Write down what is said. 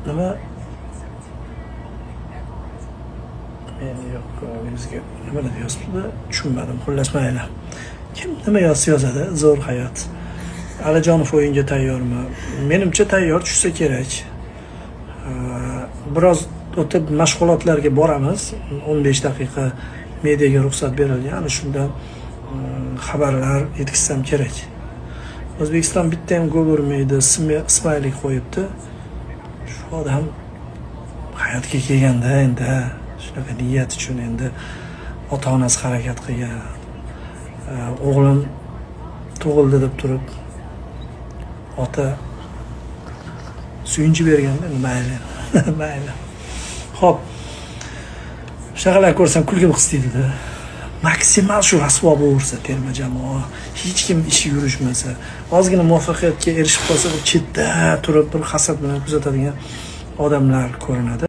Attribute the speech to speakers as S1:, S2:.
S1: nima men yo'q bizga nima deb yozibdi tushunmadim. Xullas mayli. Kim nima yozadi? Zo'r hayot. Alijonov o'yinga tayyormi? Menimcha tayyor tushsa kerak. Biroz o'tib mashg'ulotlarga boramiz. 15 daqiqa mediaga ruxsat berilgan. Ana shundan xabarlar yetkazsam kerak. O'zbekiston bitta ham gol urmaydi, ismaylik qo'yibdi. Shu odam hayotga kelganda endi shunaqa niyat uchun endi ota-onasi harakat qilgan. O'g'lim tug'ildi deb turib ota suyunchi berganda mayli. Mayli. Xo'p. Shaqalar ko'rsam kulgim qistiydi-da. Maksimal shu rasvo bo'lsa terma jamoa, hech kim ishi yurishmasa, ozgina muvaffaqiyatga erishib qolsa, chetda turib bir hasad bilan kuzatadigan odamlar ko'rinadi.